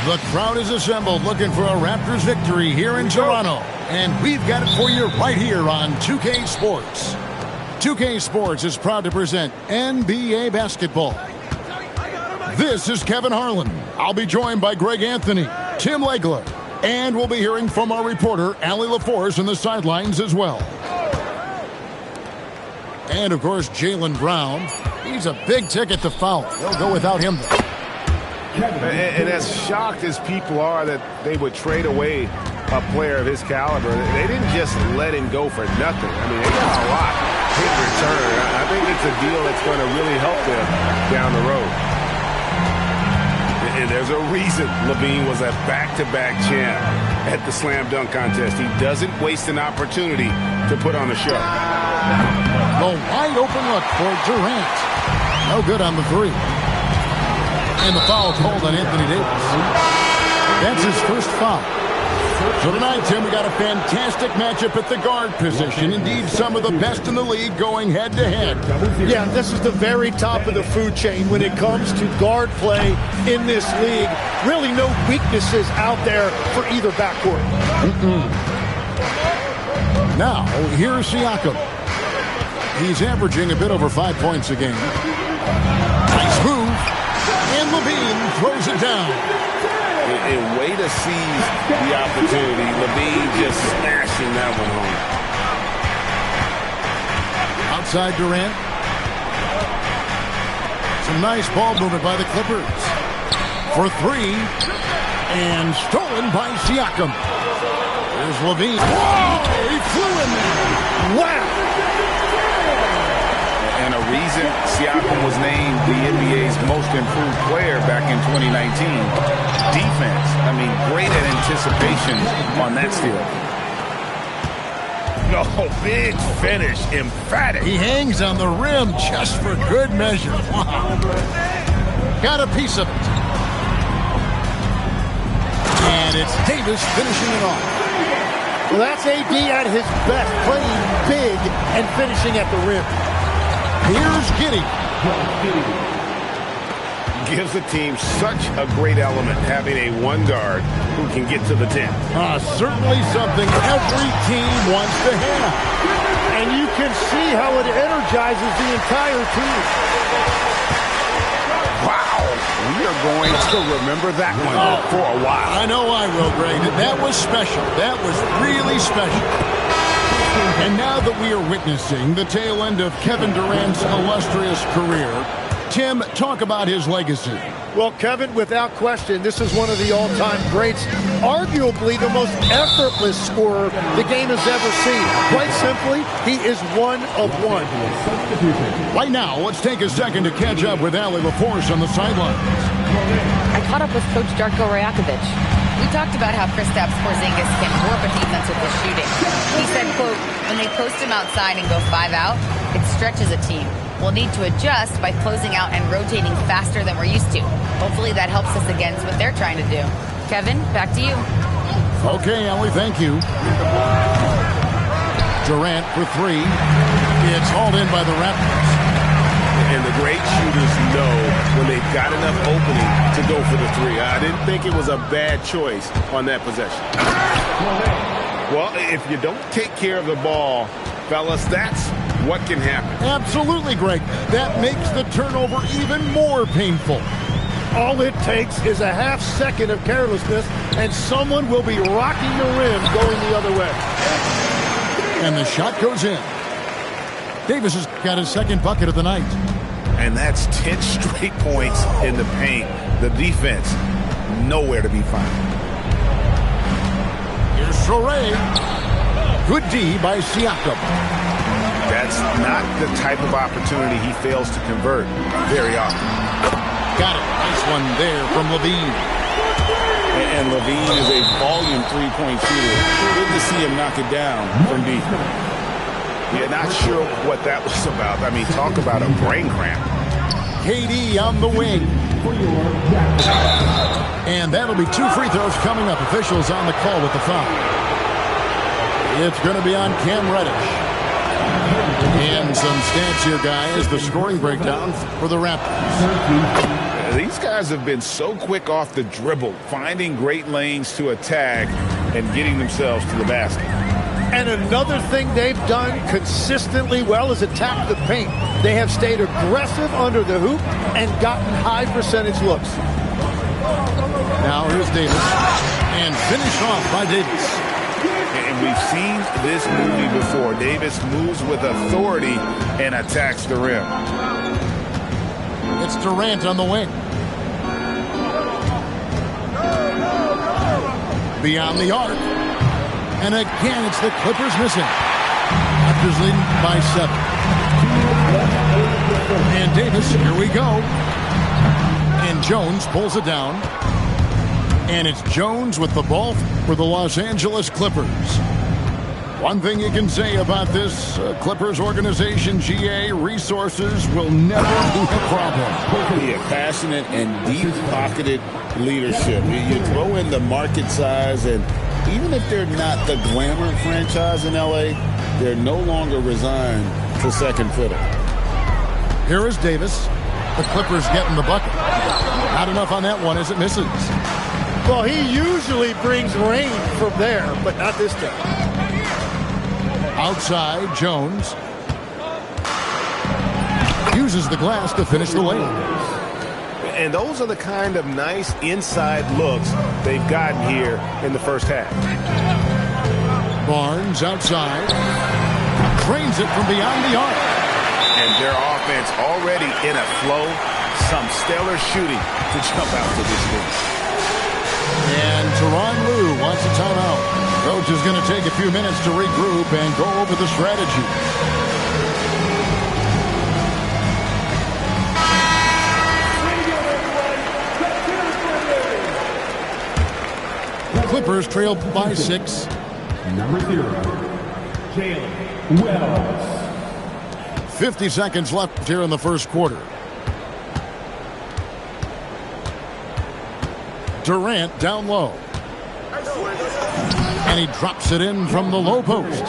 The crowd is assembled looking for a Raptors victory here in Toronto. And we've got it for you right here on 2K Sports. 2K Sports is proud to present NBA basketball. This is Kevin Harlan. I'll be joined by Greg Anthony, Tim Legler, and we'll be hearing from our reporter, Allie LaForce, on the sidelines as well. And, of course, Jaylen Brown. He's a big ticket to foul. They'll go without him, though. And as shocked as people are that they would trade away a player of his caliber, they didn't just let him go for nothing. I mean, they got a lot in return. I think it's a deal that's going to really help them down the road. And there's a reason LaVine was a back-to-back champ at the slam dunk contest. He doesn't waste an opportunity to put on a show. The wide open look for Durant. No good on the three. And the foul called on Anthony Davis. That's his first foul. So tonight, Tim, we got a fantastic matchup at the guard position. Indeed, some of the best in the league going head-to-head. Yeah, this is the very top of the food chain when it comes to guard play in this league. Really no weaknesses out there for either backcourt. Now, here's Siakam. He's averaging a bit over 5 points a game. Nice move. And LaVine throws it down. A way to seize the opportunity. LaVine just smashing that one home. Outside Durant. Some nice ball movement by the Clippers. For three. And stolen by Siakam. There's LaVine. Whoa! He flew in there. Wow! And a reason Siakam was named the NBA's most improved player back in 2019. Defense. I mean, great at anticipation on that steal. No, big finish. Emphatic. He hangs on the rim just for good measure. Wow. Got a piece of it. And it's Davis finishing it off. Well, that's AD at his best, playing big and finishing at the rim. Here's Giddey. Gives the team such a great element having a one guard who can get to the 10. Certainly something every team wants to have. And you can see how it energizes the entire team. Wow. We are going to remember that one for a while. I know I will, Greg. That was special. That was really special. And now that we are witnessing the tail end of Kevin Durant's illustrious career, Tim, talk about his legacy. Well, Kevin, without question, this is one of the all-time greats. Arguably the most effortless scorer the game has ever seen. Quite simply, he is one of one. Right now, let's take a second to catch up with Allie LaForce on the sidelines. I caught up with Coach Darko Rajakovic. We talked about how Kristaps Porzingis can warp a defense with his shooting. He said, quote, when they post him outside and go 5 out, it stretches a team. We'll need to adjust by closing out and rotating faster than we're used to. Hopefully that helps us against what they're trying to do. Kevin, back to you. Okay, Allie, thank you. Durant for three. It's hauled in by the Raptors. And the great shooters know when they've got enough opening to go for the three. I didn't think it was a bad choice on that possession. Well, if you don't take care of the ball, fellas, that's what can happen. Absolutely, Greg. That makes the turnover even more painful. All it takes is a half second of carelessness, and someone will be rocking the rim going the other way. And the shot goes in. Davis has got his second bucket of the night. And that's 10 straight points in the paint. The defense, nowhere to be found. Here's Sorey. Good D by Siakam. That's not the type of opportunity he fails to convert very often. Got it. Nice one there from LaVine. And LaVine is a volume three-point shooter. Good to see him knock it down from deep. Yeah, not sure what that was about. I mean, talk about a brain cramp. KD on the wing. And that'll be 2 free throws coming up. Officials on the call with the foul. It's going to be on Cam Reddish. And some stats here, guys. The scoring breakdown for the Raptors. These guys have been so quick off the dribble, finding great lanes to attack and getting themselves to the basket. And another thing they've done consistently well is attack the paint. They have stayed aggressive under the hoop and gotten high percentage looks. Now here's Davis. And finished off by Davis. And we've seen this movie before. Davis moves with authority and attacks the rim. It's Durant on the wing. Beyond the arc. And again, it's the Clippers missing. Raptors leading by 7. And Davis, here we go. And Jones pulls it down. And it's Jones with the ball for the Los Angeles Clippers. One thing you can say about this Clippers organization, GA, resources will never be a problem. Yeah, passionate and deep-pocketed leadership. You throw in the market size, and even if they're not the glamour franchise in L.A., they're no longer resigned to second fiddle. Here is Davis. The Clippers getting the bucket. Not enough on that one as it misses. Well, he usually brings rain from there, but not this time. Outside, Jones uses the glass to finish the lane. And those are the kind of nice inside looks they've gotten here in the first half. Barnes outside. Trains it from beyond the arc. And their offense already in a flow. Some stellar shooting to jump out to this lead. And Tyronn Lue wants a timeout. Coach is going to take a few minutes to regroup and go over the strategy. The Clippers trail by 6. Number 0, Jalen Wells. 50 seconds left here in the first quarter. Durant down low. And he drops it in from the low post.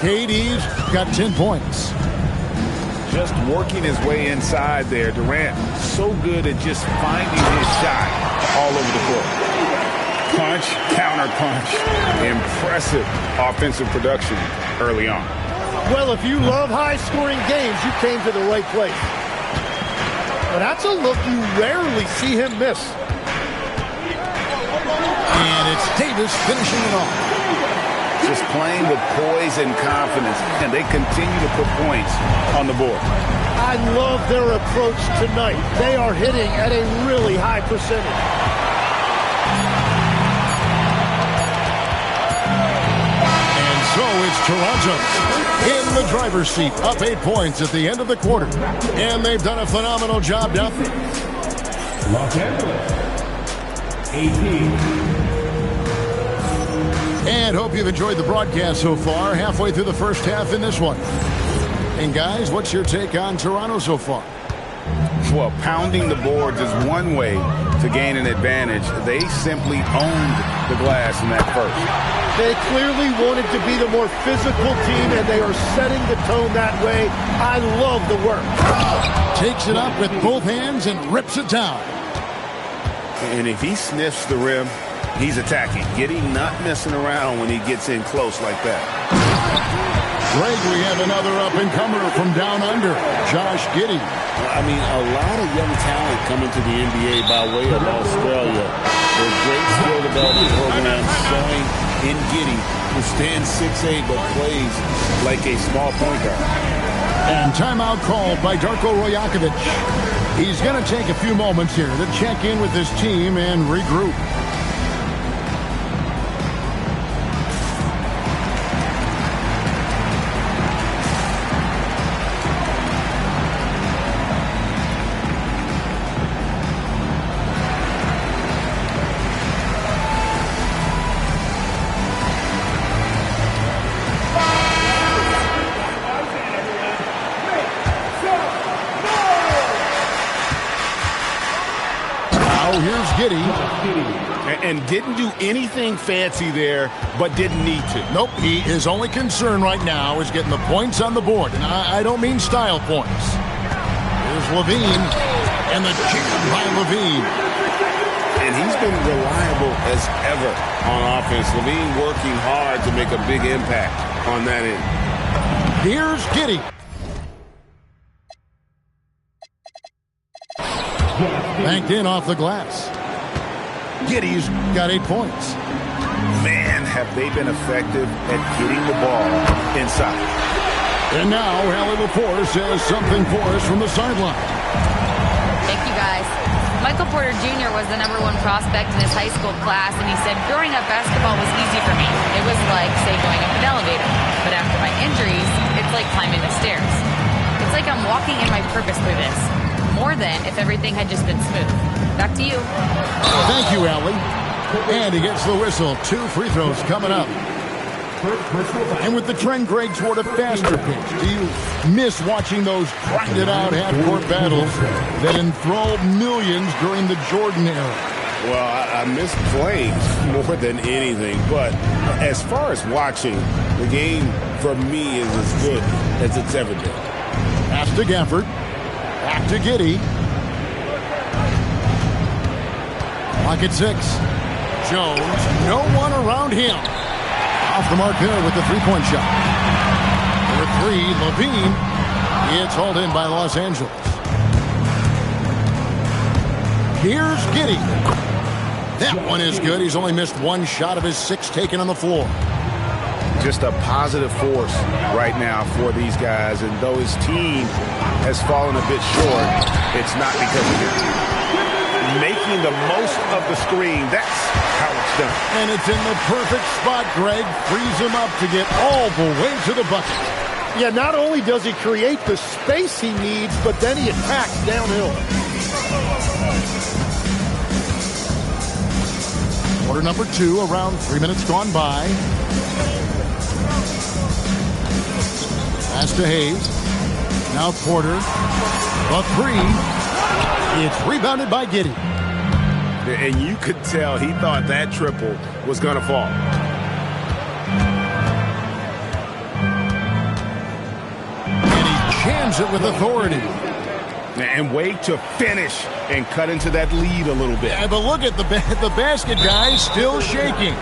KD's got 10 points. Just working his way inside there. Durant so good at just finding his shot all over the court. Punch, counter punch. Impressive offensive production early on. Well, if you love high-scoring games, you came to the right place. But that's a look you rarely see him miss. And it's Davis finishing it off. Just playing with poise and confidence, and they continue to put points on the board. I love their approach tonight. They are hitting at a really high percentage. And so it's Toronto in the driver's seat, up 8 points at the end of the quarter. And they've done a phenomenal job down there. Los Angeles, 18. And hope you've enjoyed the broadcast so far. Halfway through the first half in this one. And guys, what's your take on Toronto so far? Well, pounding the boards is one way to gain an advantage. They simply owned the glass in that first. They clearly wanted to be the more physical team, and they are setting the tone that way. I love the work. Takes it up with both hands and rips it down. And if he sniffs the rim, he's attacking. Giddy not messing around when he gets in close like that. Greg, we have another up-and-comer from down under, Josh Giddey. I mean, a lot of young talent coming to the NBA by way of Australia. There's great skill development programs showing in Giddey, who stands 6'8", but plays like a small point guard. And timeout called by Darko Rajakovic. He's going to take a few moments here to check in with his team and regroup. Here's Giddey. And didn't do anything fancy there, but didn't need to. Nope, his only concern right now is getting the points on the board. And I don't mean style points. Here's Levine. And the jam by Levine. And he's been reliable as ever on offense. Levine working hard to make a big impact on that end. Here's Giddey. Banked in off the glass. Giddey's got 8 points. Man, have they been effective at getting the ball inside. And now, Allie LaForce has something for us from the sideline. Thank you, guys. Michael Porter Jr. was the #1 prospect in his high school class, and he said, growing up, basketball was easy for me. It was like, say, going up an elevator. But after my injuries, it's like climbing the stairs. It's like I'm walking in my purpose through this. More than if everything had just been smooth. Back to you. Thank you, Allie. And he gets the whistle. 2 free throws coming up. And with the trend, Greg, toward a faster pace, do you miss watching those grinded-out half-court battles that enthralled millions during the Jordan era? Well, I miss playing more than anything. But as far as watching, the game for me is as good as it's ever been. Pass to Gafford. Back to Giddey. Clock at 6. Jones, no one around him. Off the mark there with the three-point shot. For 3, Levine. It's hauled in by Los Angeles. Here's Giddey. That one is good. He's only missed 1 shot of his 6 taken on the floor. Just a positive force right now for these guys. And though his team has fallen a bit short, it's not because of him. Making the most of the screen, that's how it's done. And it's in the perfect spot, Greg. Frees him up to get all the way to the bucket. Yeah, not only does he create the space he needs, but then he attacks downhill. Quarter number 2, around 3 minutes gone by. Pass to Hayes. Now Porter. A 3. It's rebounded by Giddey. And you could tell he thought that triple was going to fall. And he jams it with authority. And wait to finish and cut into that lead a little bit. Yeah, but look at the basket guy still shaking.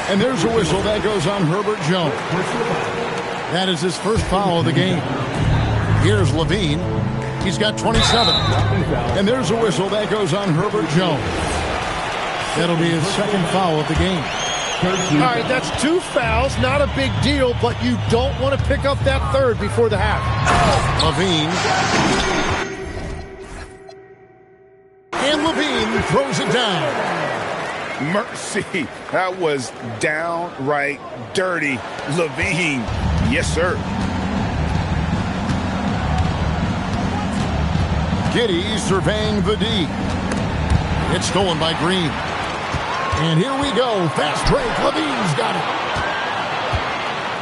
And there's a whistle that goes on Herbert Jones. That is his first foul of the game. Here's Levine. He's got 27. And there's a whistle that goes on Herbert Jones. That'll be his second foul of the game. All right, that's 2 fouls. Not a big deal, but you don't want to pick up that third before the half. Levine. And Levine throws it down. Mercy. That was downright dirty. Levine. Yes, sir. Giddey surveying the D. It's stolen by Green. And here we go. Fast break. Levine's got it.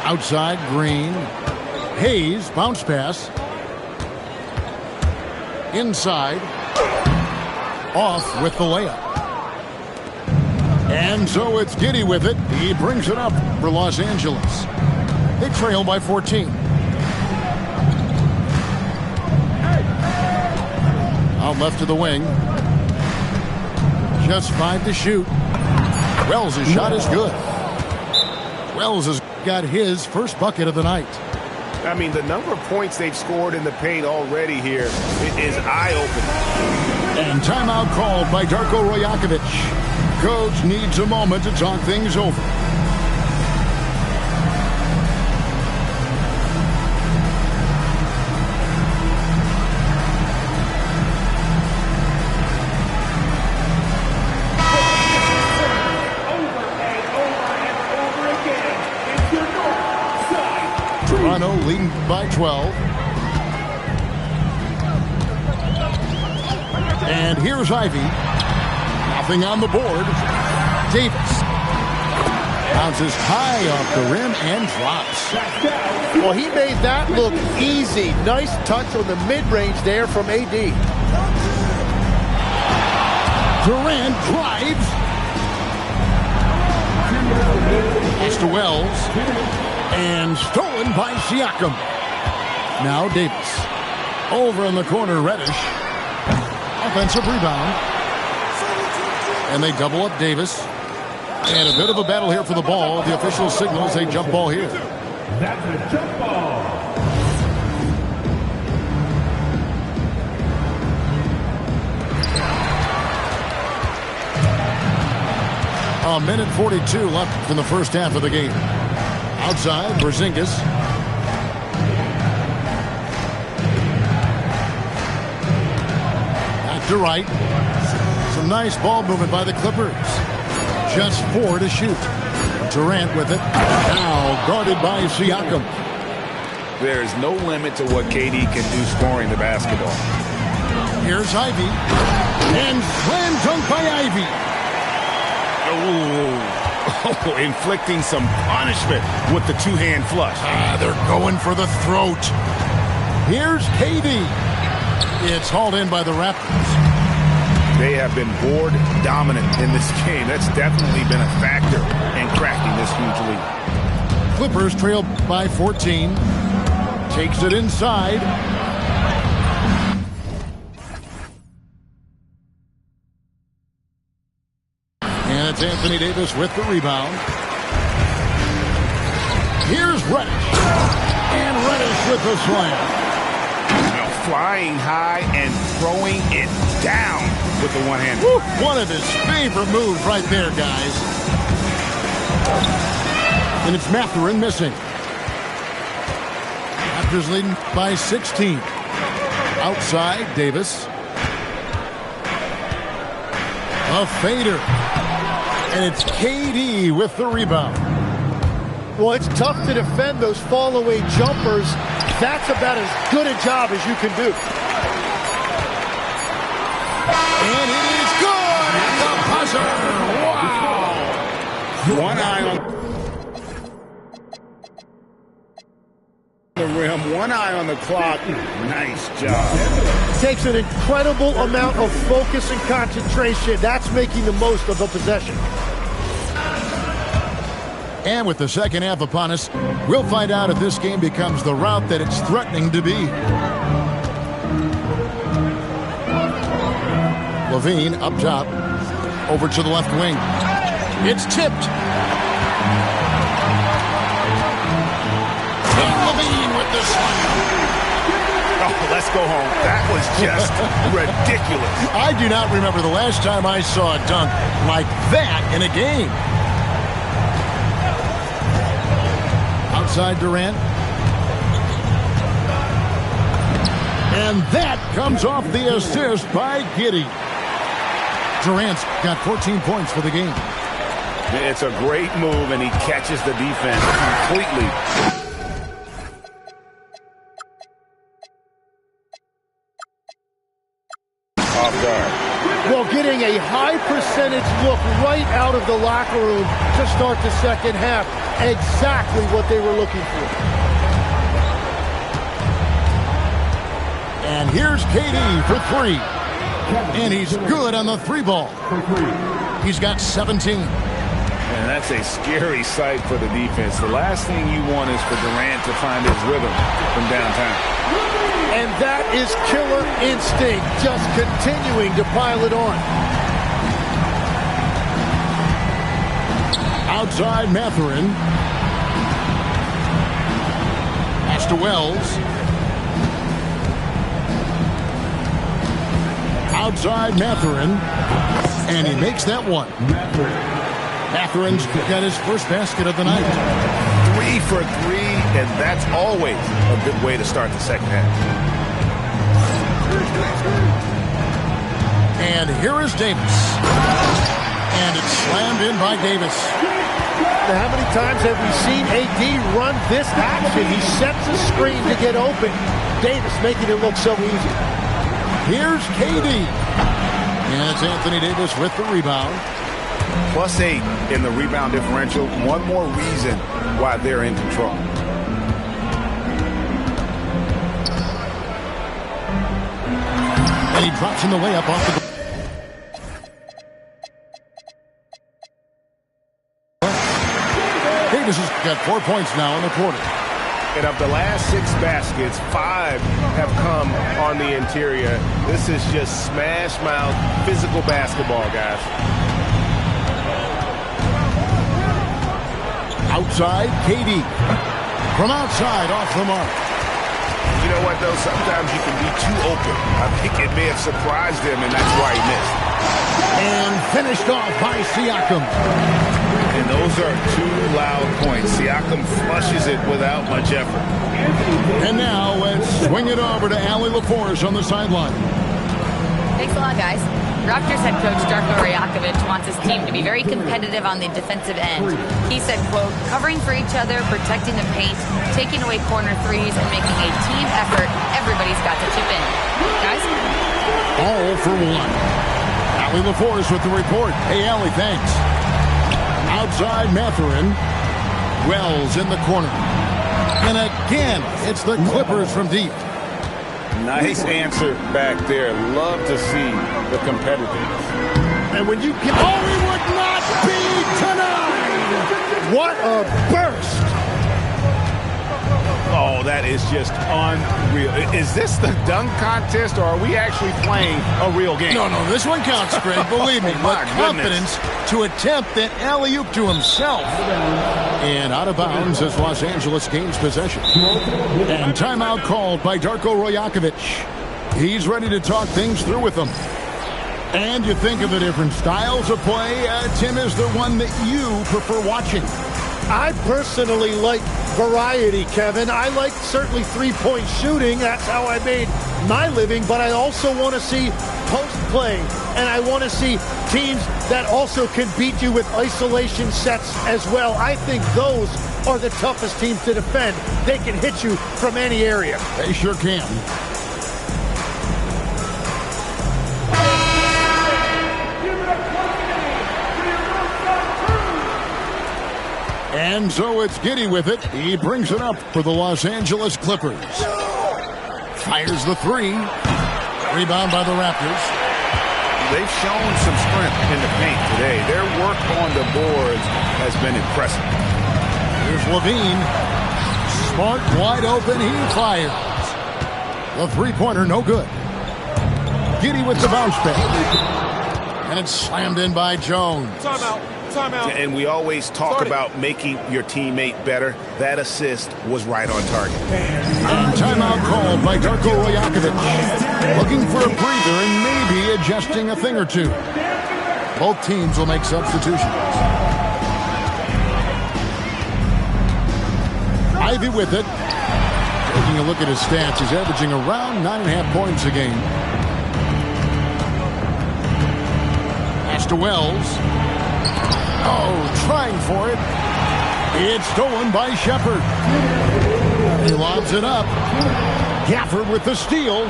Outside, Green. Hayes, bounce pass. Inside. Off with the layup. And so it's Giddey with it. He brings it up for Los Angeles. They trail by 14. Out left to the wing. Just 5 to shoot. Wells' shot is good. Wells has got his first bucket of the night. I mean, the number of points they've scored in the paint already here is eye-opening. And timeout called by Darko Rajakovic. Coach needs a moment to talk things over. Toronto leading by 12. And here's Ivy. Nothing on the board. Davis bounces high off the rim and drops. Well, he made that look easy. Nice touch on the mid-range there from AD. Durant drives. Pass to Wells. And stolen by Siakam. Now Davis. Over in the corner, Reddish. Offensive rebound. And they double up Davis. And a bit of a battle here for the ball. The official signals a jump ball here. That's a jump ball. A minute 42 left in the first half of the game. Outside, Porzingis. Back to right. Some nice ball movement by the Clippers. Just 4 to shoot. Durant with it. Now guarded by Siakam. There is no limit to what KD can do scoring the basketball. Here's Ivy. And slam dunk by Ivy. Oh, inflicting some punishment with the two-hand flush. They're going for the throat. Here's KD. It's hauled in by the Raptors. They have been board dominant in this game. That's definitely been a factor in cracking this huge lead. Clippers trail by 14. Takes it inside. And it's Anthony Davis with the rebound. Here's Reddish. And Reddish with the slam. Flying high and throwing it down with the one hand. One of his favorite moves right there, guys. And it's Mathurin missing. Raptors leading by 16. Outside, Davis. A fader. And it's KD with the rebound. Well, it's tough to defend those fall-away jumpers. That's about as good a job as you can do. And it is good at the buzzer. Wow. One eye on the rim, one eye on the clock. Nice job. Takes an incredible amount of focus and concentration. That's making the most of a possession. And with the second half upon us, we'll find out if this game becomes the route that it's threatening to be. Levine up top, over to the left wing. It's tipped. And Levine with the slam. Oh, let's go home. That was just ridiculous. I do not remember the last time I saw a dunk like that in a game. Outside Durant. And that comes off the assist by Giddey. Durant's got 14 points for the game. It's a great move, and he catches the defense completely. Off guard. Well, getting a high percentage look right out of the locker room to start the second half. Exactly what they were looking for. And here's KD for 3. And he's good on the 3-ball. He's got 17. And that's a scary sight for the defense. The last thing you want is for Durant to find his rhythm from downtown. And that is killer instinct, just continuing to pile it on. Outside Mathurin. Pass to Wells. Outside Mathurin. And he makes that one. Mathurin's got his first basket of the night. 3 for 3, and that's always a good way to start the second half. And here is Davis. And it's slammed in by Davis. Now, how many times have we seen AD run this action? He sets a screen to get open. Davis making it look so easy. Here's KD. And it's Anthony Davis with the rebound. +8 in the rebound differential. One more reason why they're in control. And he drops in the layup off the Davis has got 4 points now in the quarter. And of the last 6 baskets, 5 have come on the interior. This is just smash mouth physical basketball, guys. Outside, KD. From outside, off the mark. You know what, though? Sometimes you can be too open. I think it may have surprised him, and that's why he missed. And finished off by Siakam. And those are 2 loud points. Siakam flushes it without much effort. And now let's swing it over to Allie LaForce on the sideline. Thanks a lot, guys. Raptors head coach Darko Rajakovic wants his team to be very competitive on the defensive end. He said, quote, covering for each other, protecting the paint, taking away corner threes, and making a team effort. Everybody's got to chip in. Guys? All for one. Allie LaForce with the report. Hey, Allie, thanks. Outside Mathurin. Wells in the corner. And again, it's the Clippers from deep. Nice answer back there. Love to see the competitiveness. And when you get... Oh, he would not be denied! What a burst! Oh, that is just unreal. Is this the dunk contest, or are we actually playing a real game? No, this one counts, Greg. Believe me. My With confidence to attempt that alley-oop to himself. And out of bounds as Los Angeles gains possession. And timeout called by Darko Rajakovic. He's ready to talk things through with them. And you think of the different styles of play. Tim, is there one that you prefer watching? I personally like variety, Kevin. I like certainly three-point shooting. That's how I made my living. But I also want to see post play. And I want to see teams that also can beat you with isolation sets as well. I think those are the toughest teams to defend. They can hit you from any area. They sure can. And so it's Giddey with it. He brings it up for the Los Angeles Clippers. Fires the three. Rebound by the Raptors. They've shown some strength in the paint today. Their work on the boards has been impressive. Here's Levine. Smart, wide open. He fires. The three-pointer, no good. Giddey with the bounce back. And it's slammed in by Jones. Timeout. And we always talk about making your teammate better. That assist was right on target. And timeout called by Darko Rajakovic. Looking for a breather and maybe adjusting a thing or two. Both teams will make substitutions. Ivy with it. Taking a look at his stats, he's averaging around 9.5 points a game. Pass to Wells. Oh, trying for it. It's stolen by Shepard. He lobs it up. Gafford with the steal.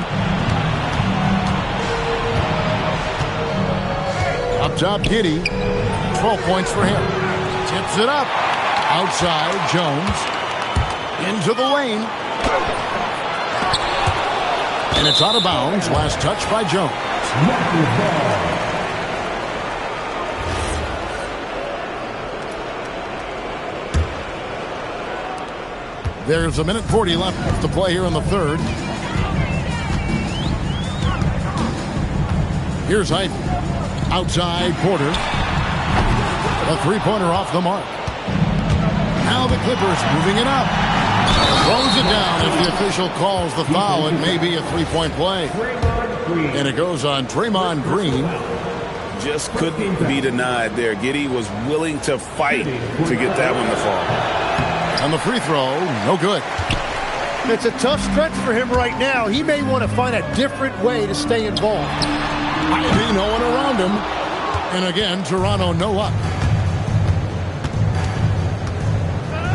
Up top, Giddey. 12 points for him. Tips it up. Outside, Jones. Into the lane. And it's out of bounds. Last touch by Jones. There's 1:40 left to play here in the third. Here's Ivy. Outside, Porter. A three-pointer off the mark. Now the Clippers moving it up. Throws it down. If the official calls the foul, it may be a three-point play. And it goes on Draymond Green. Just couldn't be denied there. Giddey was willing to fight to get that one to fall. And the free throw, no good. It's a tough stretch for him right now. He may want to find a different way to stay involved. Ivy, no one around him. And again, Toronto, no luck.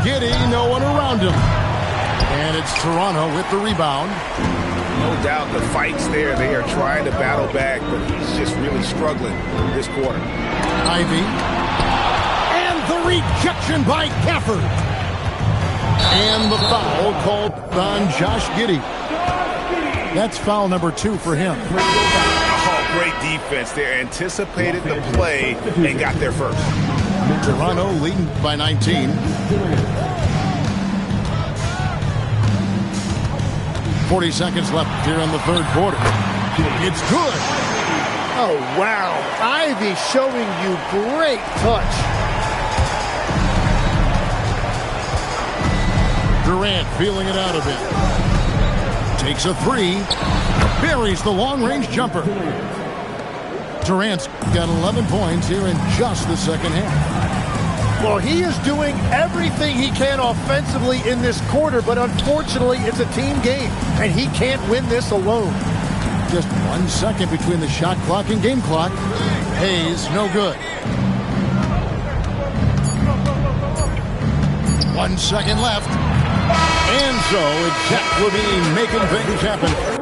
Giddey, no one around him. And it's Toronto with the rebound. No doubt the fight's there. They are trying to battle back, but he's just really struggling this quarter. Ivy. And the rejection by Gafford. And the foul called on Josh Giddey. That's foul number 2 for him. Oh, great defense there. Anticipated the play and got there first. Toronto leading by 19. 40 seconds left here in the third quarter. It's good. Oh, wow. Ivy showing you great touch. Durant feeling it out a bit. Takes a three. Buries the long-range jumper. Durant's got 11 points here in just the second half. Well, he is doing everything he can offensively in this quarter, but unfortunately, it's a team game, and he can't win this alone. Just 1 second between the shot clock and game clock. Hayes, no good. 1 second left. And so it's Zach Levine making things happen.